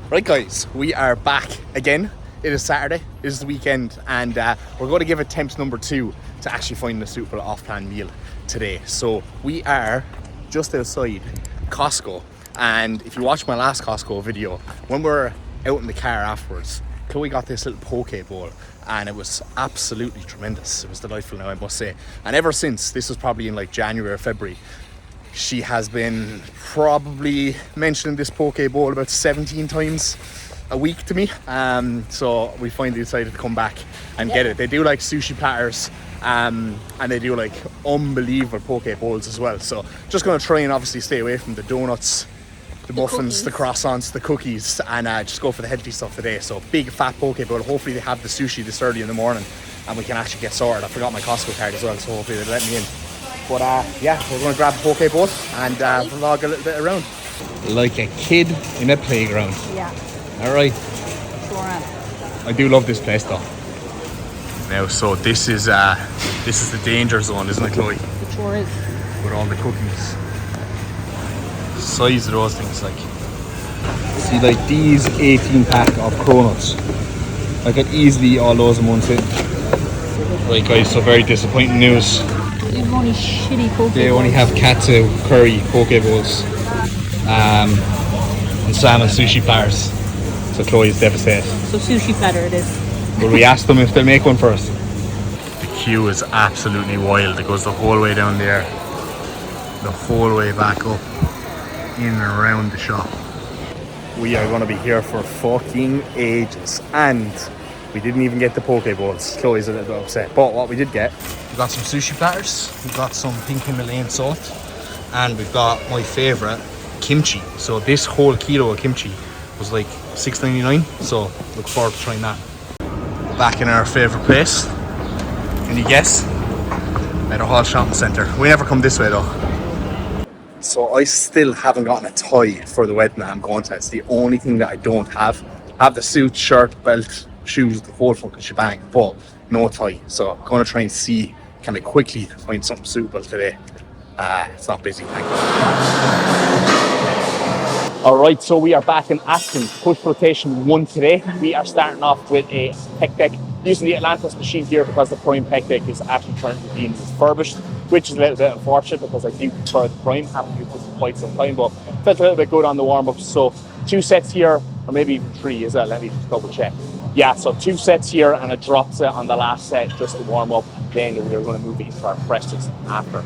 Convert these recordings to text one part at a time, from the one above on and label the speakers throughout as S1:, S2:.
S1: Right guys, we are back again. It is Saturday, it is the weekend, and we're going to give attempt number 2 to actually find a suitable off-plan meal today. So we are just outside Costco, and if you watched my last Costco video, when we were out in the car afterwards, Chloe got this little poke bowl and it was absolutely tremendous. It was delightful now, I must say. And ever since, this was probably in like January or February, she has been probably mentioning this poke bowl about 17 times a week to me. So we finally decided to come back and get it. They do like sushi platters, and they do like unbelievable poke bowls as well. So just going to try and obviously stay away from the donuts, the muffins, the croissants, the cookies, and just go for the healthy stuff today. So big fat poke bowl. Hopefully they have the sushi this early in the morning and we can actually get sorted. I forgot my Costco card as well, so hopefully they let me in. But yeah, we're going to grab a poke bowl and vlog a little bit around. Like a kid in a playground.
S2: Yeah.
S1: Alright.
S2: Sure am.
S1: I do love this place though. Now, so this is the danger zone, isn't it, Chloe?
S2: It sure is.
S1: With all the cookies. The size of those things, like. See, like these 18 pack of cronuts. I could easily eat all those in one sitting. Right guys, so very disappointing news.
S2: They have only shitty poke
S1: They
S2: bowls.
S1: only have katsu curry poke bowls. And salmon sushi platters. So Chloe's devastated.
S2: So sushi platter it is.
S1: Will we ask them if they'll make one for us? The queue is absolutely wild. It goes the whole way down there, the whole way back up, in and around the shop. We are going to be here for fucking ages, and we didn't even get the poke bowls. Chloe's a little bit upset, but what we did get, we got some sushi platters, we got some pink Himalayan salt, and we've got my favourite, kimchi. So this whole kilo of kimchi was like $6.99, so look forward to trying that. Back in our favourite place. Can you guess? At a Hall Shopping Centre. We never come this way though. So I still haven't gotten a tie for the wedding that I'm going to. It's the only thing that I don't have. I have the suit, shirt, belt, shoes, the whole fucking shebang, but no tie. So I'm going to try and see, can I quickly find something suitable today. It's not busy, thank you. Alright, so we are back in action. Push rotation 1 today. We are starting off with a pec deck using the Atlantis machine here because the Prime pec deck is actually currently being refurbished, which is a little bit unfortunate because I do prefer the Prime. Haven't used this for quite some time, but felt a little bit good on the warm-ups. So 2 sets here, or maybe even 3 as well. Let me just double check. Yeah, so 2 sets here and a drop set on the last set just to warm up. Then we're going to move into our presses after.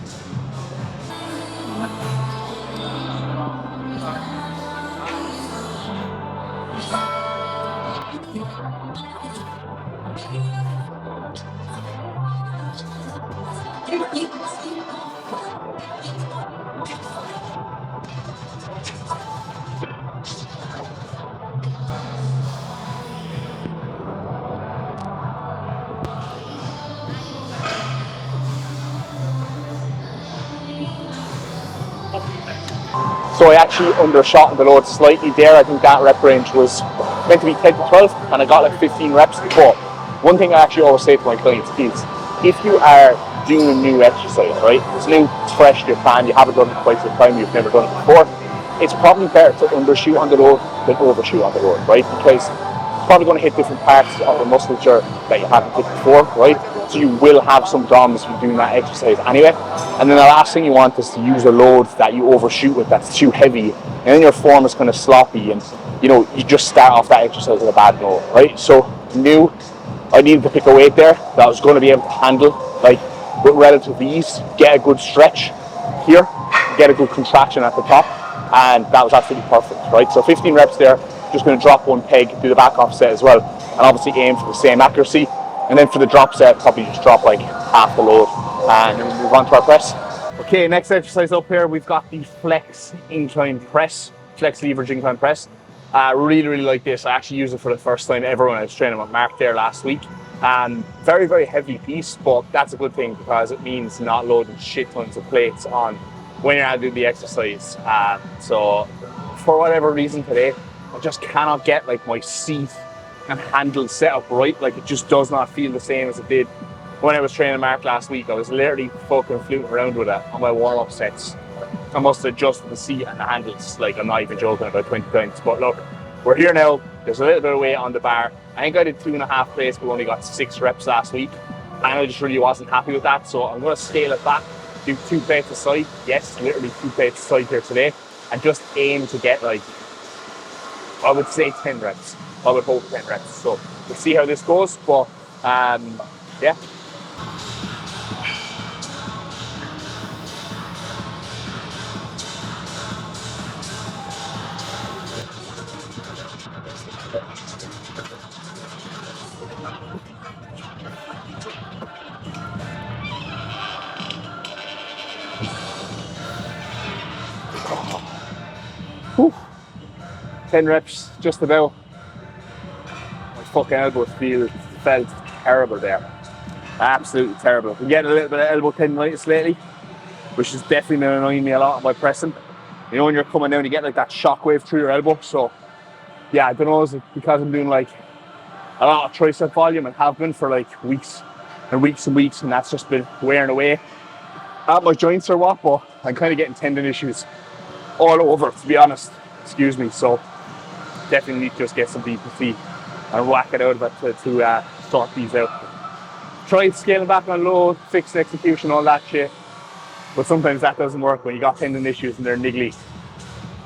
S1: So I actually undershot the load slightly there. I think that rep range was meant to be 10 to 12 and I got like 15 reps. But one thing I actually always say to my clients is if you are doing a new exercise, right, it's new, it's fresh, your plan, you haven't done it quite some time, you've never done it before, it's probably better to undershoot on the load than overshoot on the load, right? Because it's probably going to hit different parts of the musculature that you haven't hit before, right? So you will have some DOMs from doing that exercise anyway. And then the last thing you want is to use a load that you overshoot with that's too heavy, and then your form is kind of sloppy, and you know you just start off that exercise with a bad note, right? So knew I needed to pick a weight there that I was going to be able to handle, like with relative ease, get a good stretch here, get a good contraction at the top, and that was absolutely perfect, right? So 15 reps there, just going to drop 1 peg, do the back off set as well, and obviously aim for the same accuracy. And then for the drop set, probably just drop like half the load and then we'll move on to our press. Okay, next exercise up here, we've got the flex incline press, flex leverage incline press. Really like this. I actually used it for the first time ever when I was training with Mark there last week. Very heavy piece, but that's a good thing because it means not loading shit tons of plates on when you're out doing the exercise. So for whatever reason today, I just cannot get like my seat and handle set up right. Like it just does not feel the same as it did when I was training Mark last week. I was literally fucking fluting around with it on my warm-up sets. I must have adjusted the seat and the handles, like I'm not even joking, about 20 times. But look, we're here now. There's a little bit of weight on the bar. I think I did 2.5 plates, but only got 6 reps last week. And I just really wasn't happy with that. So I'm going to scale it back, do 2 plates a side. Yes, literally 2 plates a side here today. And just aim to get like, I would say 10 reps. I would hope 10 reps. So we'll see how this goes. But yeah. Whew. 10 reps, just about. My fucking elbows felt terrible there. Absolutely terrible. I'm getting a little bit of elbow tendonitis lately, which has definitely been annoying me a lot by pressing. You know, when you're coming down, you get like that shockwave through your elbow. So, yeah, I don't know, is it because I'm doing like a lot of tricep volume and have been for like weeks and weeks and weeks, and that's just been wearing away at my joints or what, but I'm kind of getting tendon issues all over, to be honest. Excuse me. So, definitely need to just get some BPC and whack it out of it to sort these out. Tried scaling back on load, fixed execution, all that shit. But sometimes that doesn't work when you got tendon issues and they're niggly.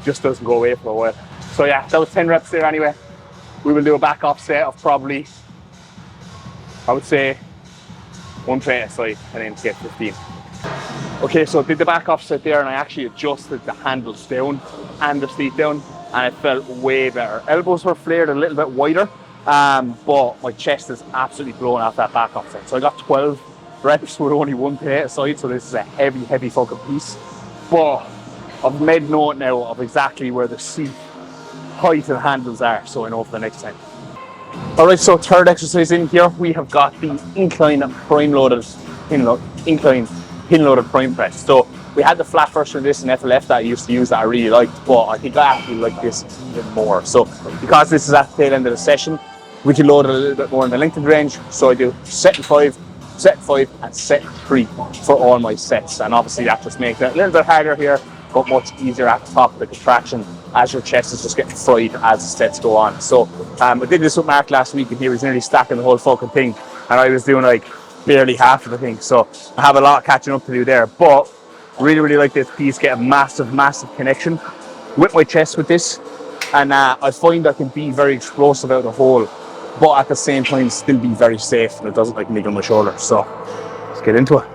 S1: Just doesn't go away for a while. So yeah, that was 10 reps there anyway. We will do a back offset of probably, I would say, 1 plate aside and then get 15. Okay, so I did the back offset there and I actually adjusted the handles down and the seat down and it felt way better. Elbows were flared a little bit wider, but my chest is absolutely blown off that back offset. So I got 12 reps with only 1 plate aside, so this is a heavy fucking piece. But I've made note now of exactly where the seat height and handles are, so I know for the next time. Alright, so third exercise in here, we have got the incline pin loaded prime press. So we had the flat version of this in FLF that I used to use that I really liked, but I think I actually like this even more. So because this is at the tail end of the session, we can load it a little bit more in the lengthened range. So I do set 5, and set 3 for all my sets. And obviously that just makes it a little bit harder here, but much easier at the top of the contraction as your chest is just getting fried as the sets go on. So I did this with Mark last week and he was nearly stacking the whole fucking thing. And I was doing like barely half of the thing. So I have a lot of catching up to do there. But really like this piece, get a massive connection with my chest with this. And I find I can be very explosive out of the hole, but at the same time still be very safe and it doesn't like niggle my shoulder. So let's get into it.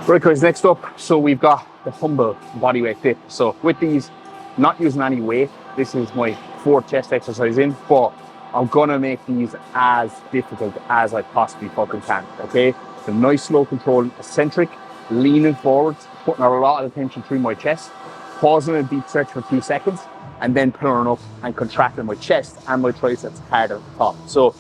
S1: Right guys, next up, so we've got the humble bodyweight dip. So with these, not using any weight, this is my 4th chest exercise in, but I'm gonna make these as difficult as I possibly fucking can, okay? So nice slow control, eccentric, leaning forwards, putting a lot of attention through my chest, pausing a deep stretch for 2 seconds, and then pulling up and contracting my chest and my triceps hard at the top. So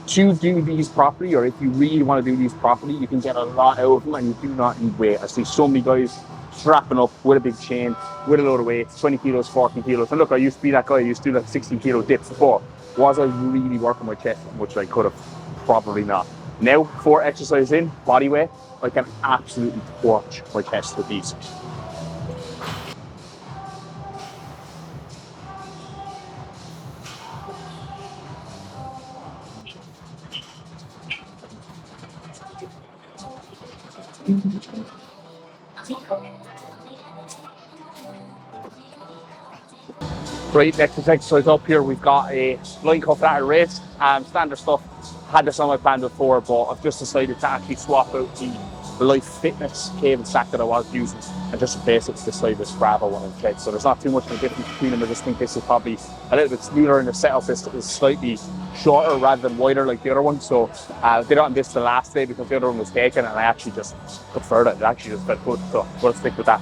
S1: to do these properly, or if you really want to do these properly, you can get a lot out of them and you do not need weight. I see so many guys strapping up with a big chain, with a load of weights, 20 kilos, 40 kilos. And look, I used to be that guy, I used to do like 16 kilo dips before. Was I really working my chest as much as I could have? Probably not. Now, 4 exercises in, body weight, I can absolutely torch my chest with these. Right, next exercise up here, we've got a line cuff lateral raise. Standard stuff. Had this on my plan before, but I've just decided to actually swap out the Life Fitness cable stack that I was using and just replace it with this side of this Bravo one instead. So there's not too much of a difference between them. I just think this is probably a little bit smoother in the setup. This is slightly shorter rather than wider like the other one. So I did it on this the last day because the other one was taken, and I actually just preferred it. It actually just felt good. So we'll stick with that.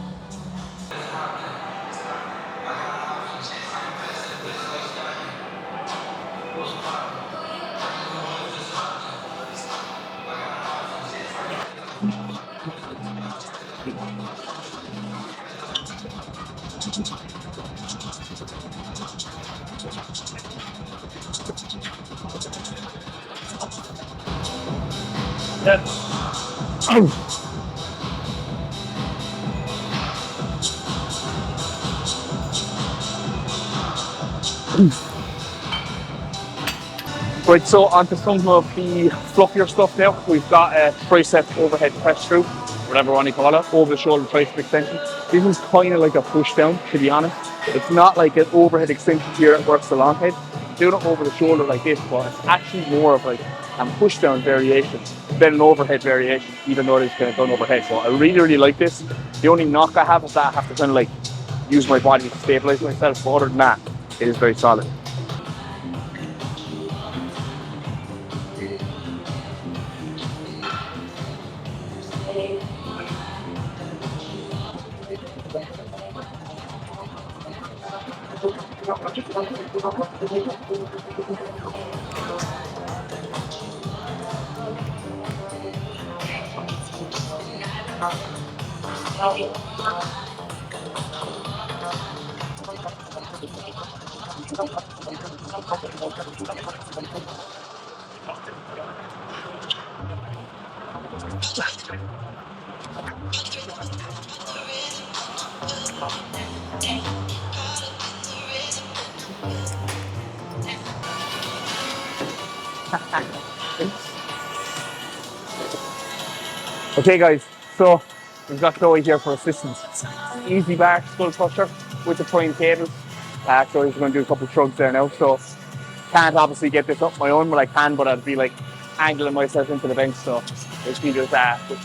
S1: Right, so onto some of the fluffier stuff now. We've got a tricep overhead press through, whatever one you call it, over the shoulder tricep extension. This is kind of like a push down, to be honest. It's not like an overhead extension here that works the long head. Do it over the shoulder like this, but it's actually more of like a push down variation than an overhead variation, even though it is kind of done overhead. So I really, really like this. The only knock I have is that I have to kind of like use my body to stabilize myself, but other than that, it is very solid. Okay guys, so we've got Chloe here for assistance. Easy bar skull crusher with the prime cable. Chloe's going to do a couple of shrugs there now, so can't obviously get this up my own, but I can, but I'd be like angling myself into the bench, so if she just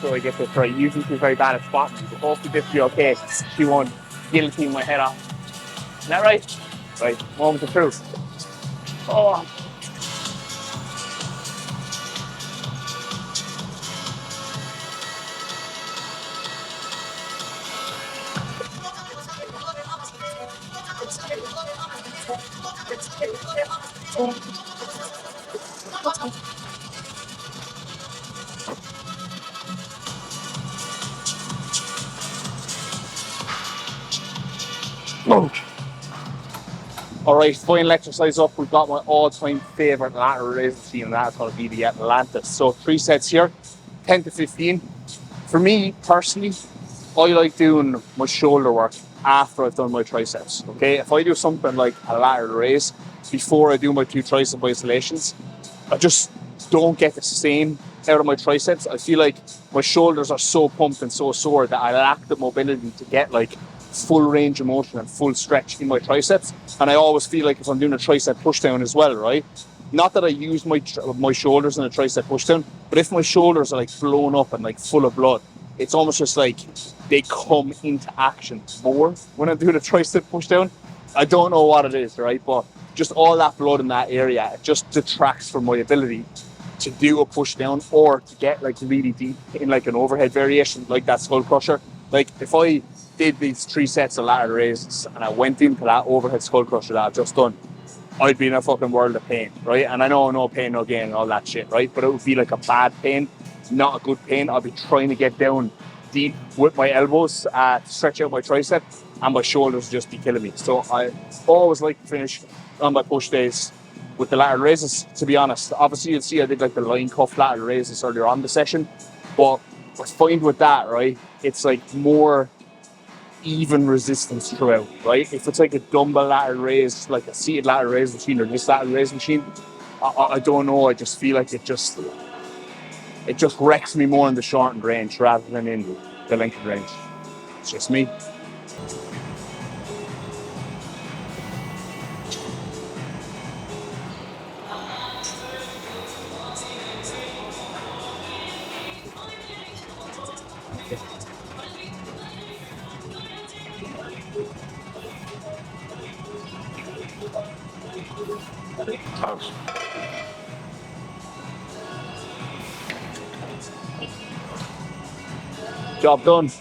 S1: Chloe get this right. Usually she's very bad at spotting, but hopefully this will be okay. She won't guillotine my head off. Is that right? Right, moment of truth. Oh. All right, final exercise up. We've got my all-time favorite lateral raise machine, and that's going to be the Atlantis. So 3 sets here, 10 to 15. For me personally, I like doing my shoulder work after I've done my triceps. Okay, if I do something like a lateral raise before I do my 2 tricep isolations, I just don't get the same out of my triceps. I feel like my shoulders are so pumped and so sore that I lack the mobility to get like full range of motion and full stretch in my triceps. And I always feel like if I'm doing a tricep pushdown as well, right? Not that I use my shoulders in a tricep pushdown, but if my shoulders are like blown up and like full of blood, it's almost just like they come into action more when I'm doing a tricep pushdown. I don't know what it is, right? But just all that blood in that area, it just detracts from my ability to do a push down or to get like really deep in like an overhead variation like that skull crusher. Like if I did these 3 sets of lateral raises and I went into that overhead skull crusher that I've just done, I'd be in a fucking world of pain, right? And I know no pain, no gain and all that shit, right? But it would be like a bad pain, not a good pain. I'd be trying to get down deep with my elbows to stretch out my tricep, and my shoulders would just be killing me. So I always like to finish on my push days with the lateral raises, to be honest. Obviously you'll see I did like the line cuff lateral raises earlier on the session, but I find with that, right, it's like more even resistance throughout, right? If it's like a dumbbell lateral raise, like a seated lateral raise machine or this lateral raise machine, I don't know, I just feel like it just wrecks me more in the shortened range rather than in the lengthened range. It's just me. Job done.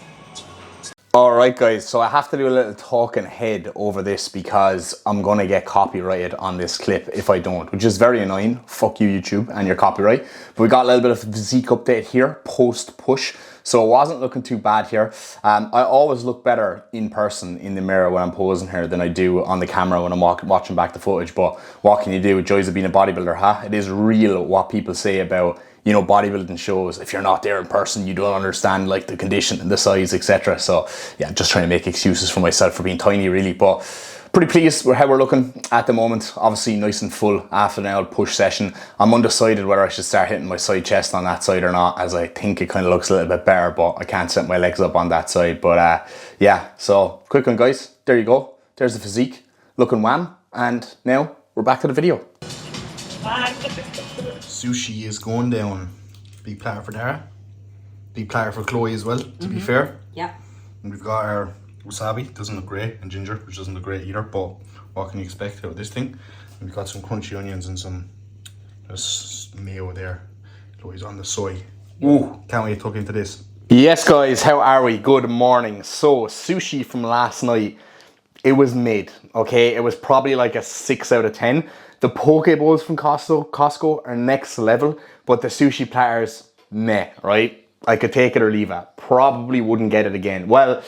S3: Alright guys, so I have to do a little talking head over this because I'm gonna get copyrighted on this clip if I don't, which is very annoying. Fuck you YouTube and your copyright. But we got a little bit of a physique update here, post push. So it wasn't looking too bad here. I always look better in person in the mirror when I'm posing here than I do on the camera when I'm watching back the footage. But what can you do? Joys of being a bodybuilder, huh? It is real what people say about, you know, bodybuilding shows. If you're not there in person, you don't understand like the condition and the size, etc. So yeah, just trying to make excuses for myself for being tiny really, but pretty pleased with how we're looking at the moment. Obviously nice and full after an old push session. I'm undecided whether I should start hitting my side chest on that side or not, as I think it kind of looks a little bit better, but I can't set my legs up on that side. But yeah, so quick one guys, there you go. There's the physique, looking wham. And now we're back to the video. Sushi is going down. Big platter for Dara. Big platter for Chloe as well, to be fair.
S2: Yeah.
S3: And we've got our wasabi, doesn't look great, and ginger, which doesn't look great either, but what can you expect out of this thing? And we've got some crunchy onions and some mayo there. Chloe's on the soy. Ooh, can't wait to tuck into this. Yes guys, how are we? Good morning. So, sushi from last night, it was mid, okay? It was probably like a 6 out of 10. The poke bowls from Costco are next level, but the sushi platters, meh, right? I could take it or leave it. Probably wouldn't get it again. Well,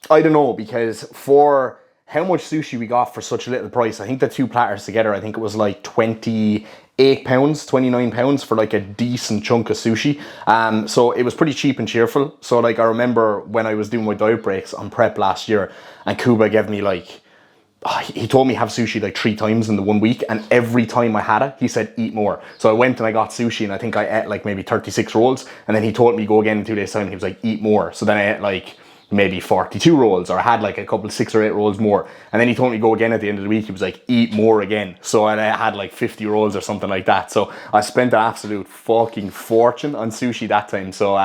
S3: I don't know, because for how much sushi we got for such a little price, I think the two platters together, I think it was like £28, £29 for like a decent chunk of sushi. So it was pretty cheap and cheerful. So like I remember when I was doing my diet breaks on prep last year, and Kuba gave me like, he told me have sushi like 3 times in the 1 week, and every time I had it, he said eat more. So I went and I got sushi, and I think I ate like maybe 36 rolls, and then he told me go again in 2 days time, and he was like eat more. So then I ate like maybe 42 rolls, or I had like a couple 6 or 8 rolls more, and then he told me go again at the end of the week. He was like eat more again. So I had like 50 rolls or something like that. So I spent an absolute fucking fortune on sushi that time. So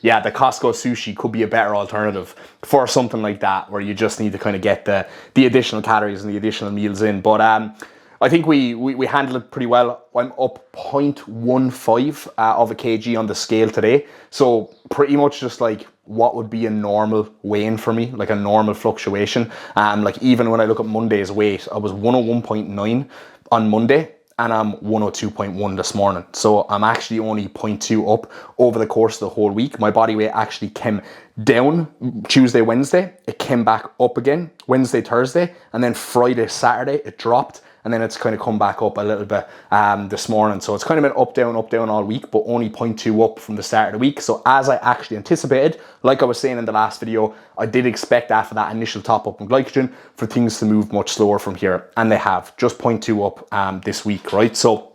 S3: yeah, the Costco sushi could be a better alternative for something like that, where you just need to kind of get the additional calories and the additional meals in. But I think we handled it pretty well. I'm up 0.15 of a kg on the scale today. So pretty much just like what would be a normal weigh-in for me, like a normal fluctuation. Like even when I look at Monday's weight, I was 101.9 on Monday, and I'm 102.1 this morning. So I'm actually only 0.2 up over the course of the whole week. My body weight actually came down Tuesday, Wednesday. It came back up again Wednesday, Thursday, and then Friday, Saturday, it dropped. And then it's kind of come back up a little bit this morning. So it's kind of been up, down all week, but only 0.2 up from the start of the week. So as I actually anticipated, like I was saying in the last video, I did expect after that initial top up in glycogen for things to move much slower from here. And they have, just 0.2 up this week, right? So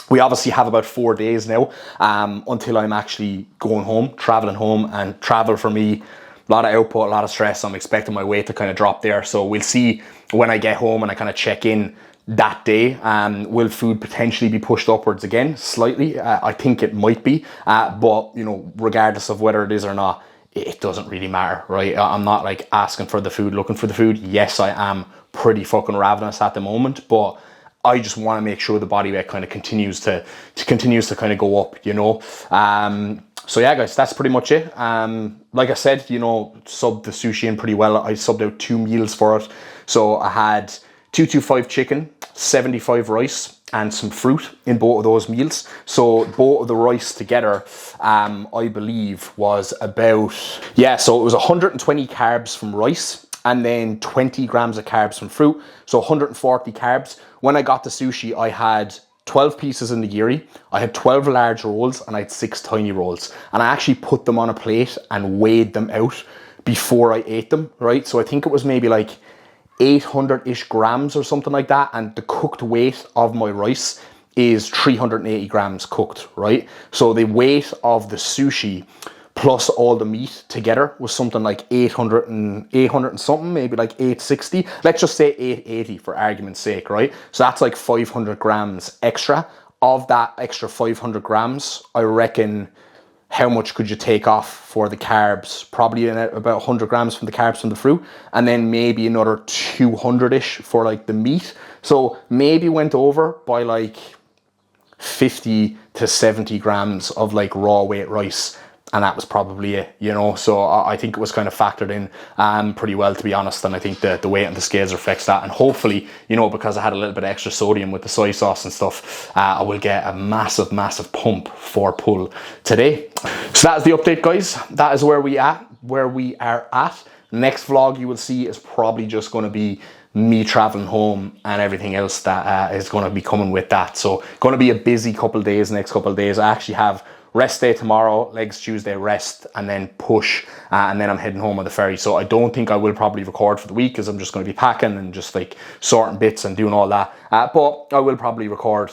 S3: we obviously have about 4 days now until I'm actually going home, traveling home. And travel for me, a lot of output, a lot of stress. I'm expecting my weight to kind of drop there. So we'll see when I get home and I kind of check in that day. Will food potentially be pushed upwards again slightly? I think it might be, but you know, regardless of whether it is or not, it doesn't really matter, right? I'm not like asking for the food, looking for the food. Yes, I am pretty fucking ravenous at the moment, but I just want to make sure the body weight kind of continues to kind of go up, you know. So yeah, guys, that's pretty much it. Like I said, you know, subbed the sushi in pretty well. I subbed out 2 meals for it. So I had 225 chicken, 75 rice, and some fruit in both of those meals. So both of the rice together, I believe was about, yeah, so it was 120 carbs from rice, and then 20 grams of carbs from fruit. So 140 carbs. When I got the sushi, I had 12 pieces of nigiri, I had 12 large rolls, and I had 6 tiny rolls. And I actually put them on a plate and weighed them out before I ate them, right? So I think it was maybe like 800-ish grams or something like that, and the cooked weight of my rice is 380 grams cooked, right? So the weight of the sushi plus all the meat together was something like 800 and something, maybe like 860. Let's just say 880 for argument's sake, right? So that's like 500 grams extra. Of that extra 500 grams, I reckon
S4: how much could you take off for the carbs? Probably about 100 grams from the carbs from the fruit, and then maybe another 200-ish for like the meat. So maybe went over by like 50 to 70 grams of like raw weight rice, and that was probably it, you know. So I think it was kind of factored in pretty well, to be honest, and I think the weight on the scales reflects that. And hopefully, you know, because I had a little bit of extra sodium with the soy sauce and stuff, I will get a massive pump for pull today. So that is the update, guys. That is where we are at. Next vlog you will see is probably just going to be me traveling home and everything else that is going to be coming with that. So going to be a busy couple of days, next couple of days. I actually have rest day tomorrow, legs Tuesday rest, and then push, and then I'm heading home on the ferry. So I don't think I will probably record for the week, because I'm just going to be packing and just like sorting bits and doing all that. But I will probably record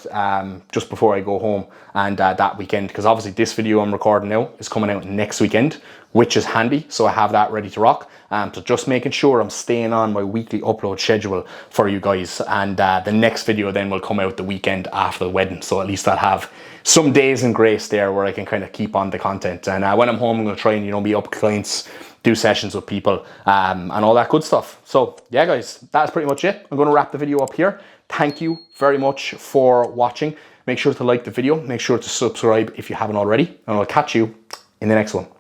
S4: just before I go home and that weekend, because obviously this video I'm recording now is coming out next weekend, which is handy. So I have that ready to rock. So just making sure I'm staying on my weekly upload schedule for you guys, and the next video then will come out the weekend after the wedding. So at least I'll have some days in grace there where I can kind of keep on the content. And when I'm home, I'm going to try and, you know, meet up with clients, do sessions with people, and all that good stuff. So yeah, guys, that's pretty much it. I'm going to wrap the video up here. Thank you very much for watching. Make sure to like the video. Make sure to subscribe if you haven't already, and I'll catch you in the next one.